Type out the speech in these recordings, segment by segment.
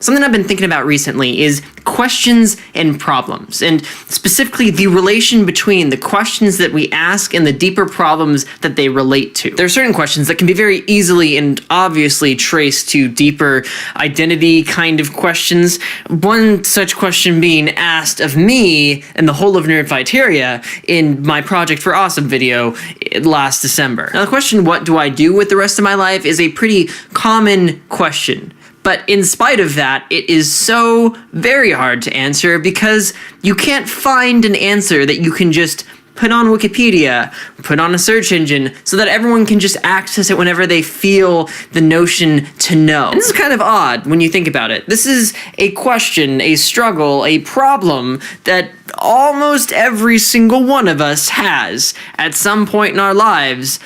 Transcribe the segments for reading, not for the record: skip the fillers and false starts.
Something I've been thinking about recently is questions and problems, and specifically the relation between the questions that we ask and the deeper problems that they relate to. There are certain questions that can be very easily and obviously traced to deeper identity kind of questions. One such question being asked of me and the whole of Nerdfighteria in my Project for Awesome video last December. Now the question, what do I do with the rest of my life, is a pretty common question. But in spite of that, it is so very hard to answer because you can't find an answer that you can just put on Wikipedia, put on a search engine, so that everyone can just access it whenever they feel the notion to know. And this is kind of odd when you think about it. This is a question, a struggle, a problem that almost every single one of us has at some point in our lives.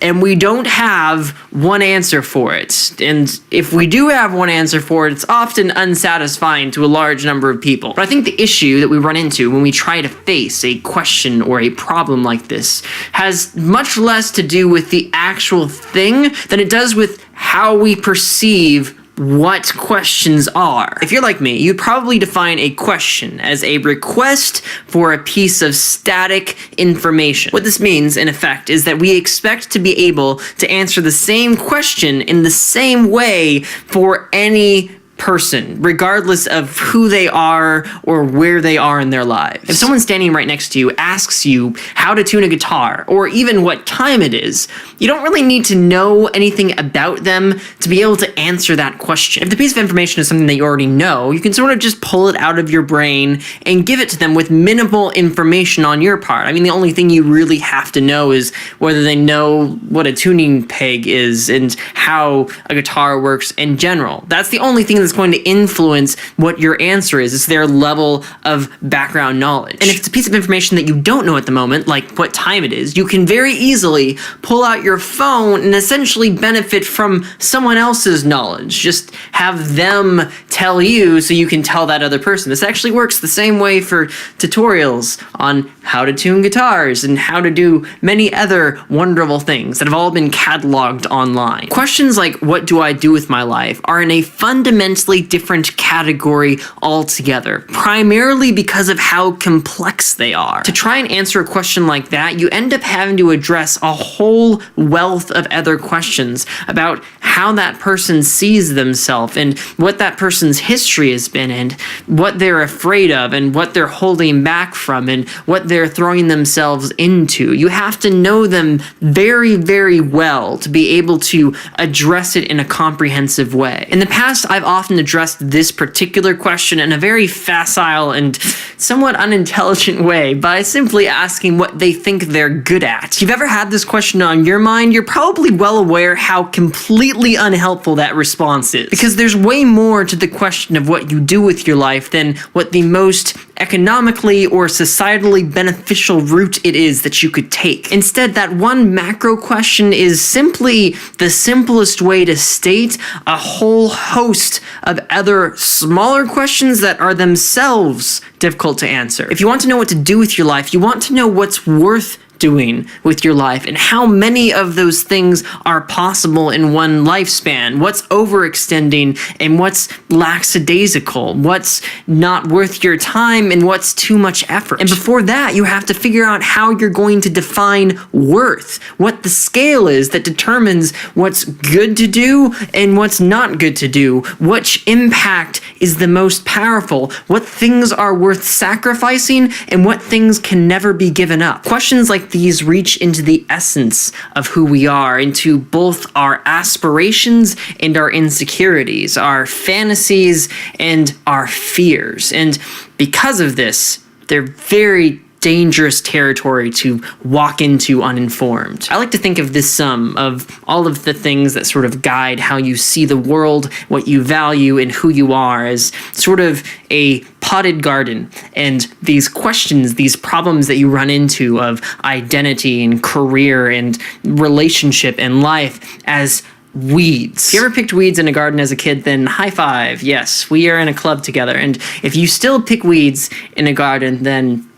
And we don't have one answer for it. And if we do have one answer for it, it's often unsatisfying to a large number of people. But I think the issue that we run into when we try to face a question or a problem like this has much less to do with the actual thing than it does with how we perceive what questions are. If you're like me, you'd probably define a question as a request for a piece of static information. What this means, in effect, is that we expect to be able to answer the same question in the same way for any person, regardless of who they are or where they are in their lives. If someone standing right next to you asks you how to tune a guitar, or even what time it is, you don't really need to know anything about them to be able to answer that question. If the piece of information is something that you already know, you can sort of just pull it out of your brain and give it to them with minimal information on your part. I mean, the only thing you really have to know is whether they know what a tuning peg is and how a guitar works in general. That's the only thing that's going to influence what your answer is. It's their level of background knowledge. And if it's a piece of information that you don't know at the moment, like what time it is, you can very easily pull out your phone and essentially benefit from someone else's knowledge. Just have them tell you so you can tell that other person. This actually works the same way for tutorials on how to tune guitars and how to do many other wonderful things that have all been cataloged online. Questions like, what do I do with my life, are in a fundamentally different category altogether, primarily because of how complex they are. To try and answer a question like that, you end up having to address a whole wealth of other questions about how that person sees themselves and what that person's history has been and what they're afraid of and what they're holding back from and what they're throwing themselves into. You have to know them very, very well to be able to address it in a comprehensive way. In the past, I've often addressed this particular question in a very facile and somewhat unintelligent way by simply asking what they think they're good at. If you've ever had this question on your mind, you're probably well aware how completely unhelpful that response is. Because there's way more to the question of what you do with your life than what the most economically or societally beneficial route it is that you could take. Instead, that one macro question is simply the simplest way to state a whole host of other smaller questions that are themselves difficult to answer. If you want to know what to do with your life, you want to know what's worth doing with your life and how many of those things are possible in one lifespan, what's overextending and what's lackadaisical, what's not worth your time and what's too much effort. And before that, you have to figure out how you're going to define worth, what the scale is that determines what's good to do and what's not good to do, which impact is the most powerful, what things are worth sacrificing and what things can never be given up. Questions like these reach into the essence of who we are, into both our aspirations and our insecurities, our fantasies and our fears. And because of this, they're very dangerous territory to walk into uninformed. I like to think of this sum of all of the things that sort of guide how you see the world, what you value, and who you are as sort of a potted garden. And these questions, these problems that you run into of identity and career and relationship and life as weeds. If you ever picked weeds in a garden as a kid, then high five. Yes, we are in a club together. And if you still pick weeds in a garden, then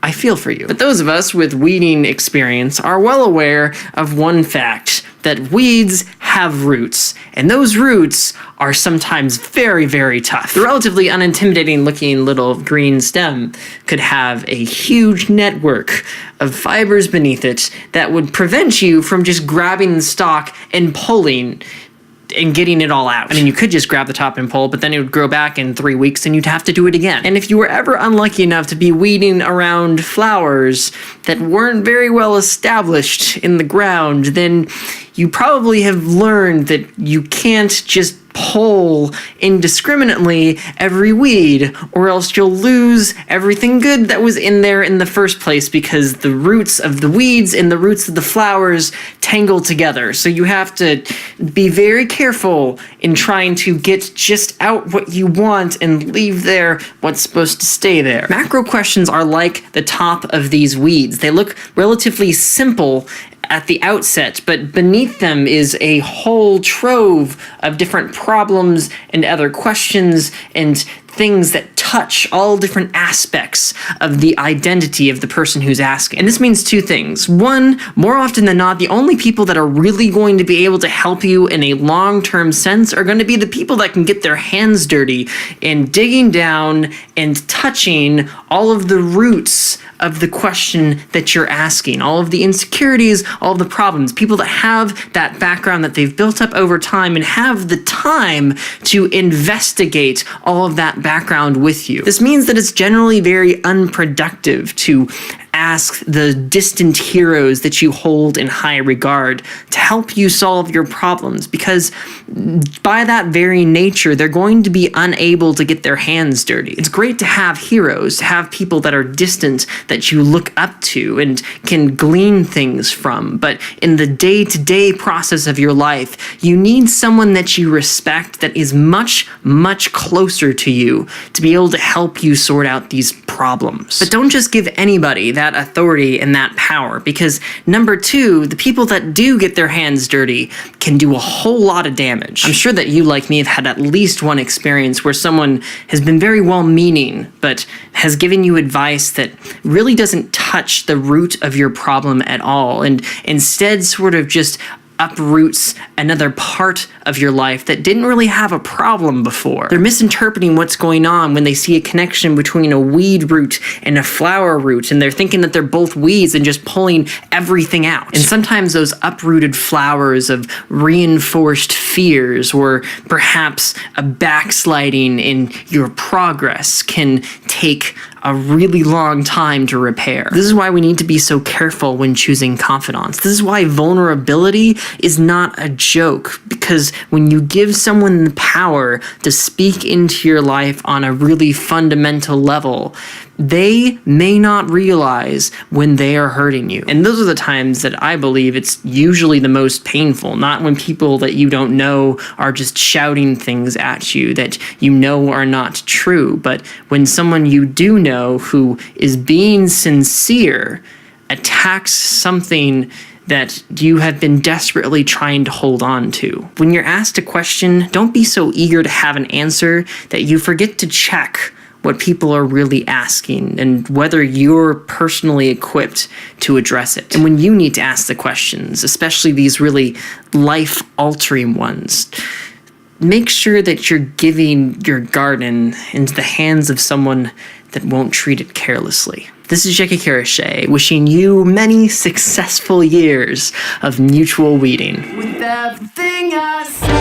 I feel for you. But those of us with weeding experience are well aware of one fact that weeds have roots, and those roots are sometimes very, very tough. The relatively unintimidating looking little green stem could have a huge network of fibers beneath it that would prevent you from just grabbing the stalk and pulling and getting it all out. I mean, you could just grab the top and pull, but then it would grow back in 3 weeks and you'd have to do it again. And if you were ever unlucky enough to be weeding around flowers that weren't very well established in the ground, then you probably have learned that you can't just pull indiscriminately every weed, or else you'll lose everything good that was in there in the first place, because the roots of the weeds and the roots of the flowers tangle together. So you have to be very careful in trying to get just out what you want and leave there what's supposed to stay there. Macro questions are like the top of these weeds. They look relatively simple at the outset, but beneath them is a whole trove of different problems and other questions and things that touch all different aspects of the identity of the person who's asking. And this means two things. One, more often than not, the only people that are really going to be able to help you in a long-term sense are going to be the people that can get their hands dirty in digging down and touching all of the roots of the question that you're asking, all of the insecurities, all of the problems, people that have that background that they've built up over time and have the time to investigate all of that background with you. This means that it's generally very unproductive to ask the distant heroes that you hold in high regard to help you solve your problems, because by that very nature, they're going to be unable to get their hands dirty. It's great to have heroes, to have people that are distant that you look up to and can glean things from, but in the day-to-day process of your life, you need someone that you respect that is much, much closer to you to be able to help you sort out these problems. But don't just give anybody that authority and that power, because number two, the people that do get their hands dirty can do a whole lot of damage. I'm sure that you, like me, have had at least one experience where someone has been very well-meaning, but has given you advice that really doesn't touch the root of your problem at all, and instead sort of just uproots another part of your life that didn't really have a problem before. They're misinterpreting what's going on when they see a connection between a weed root and a flower root, and they're thinking that they're both weeds and just pulling everything out. And sometimes those uprooted flowers of reinforced fears, or perhaps a backsliding in your progress, can take a really long time to repair. This is why we need to be so careful when choosing confidants. This is why vulnerability is not a joke, because when you give someone the power to speak into your life on a really fundamental level, they may not realize when they are hurting you. And those are the times that I believe it's usually the most painful, not when people that you don't know are just shouting things at you that you know are not true, but when someone you do know who is being sincere attacks something that you have been desperately trying to hold on to. When you're asked a question, don't be so eager to have an answer that you forget to check what people are really asking and whether you're personally equipped to address it. And when you need to ask the questions, especially these really life-altering ones, make sure that you're giving your garden into the hands of someone that won't treat it carelessly. This is Jacke Karashae, wishing you many successful years of mutual weeding. With everything I say.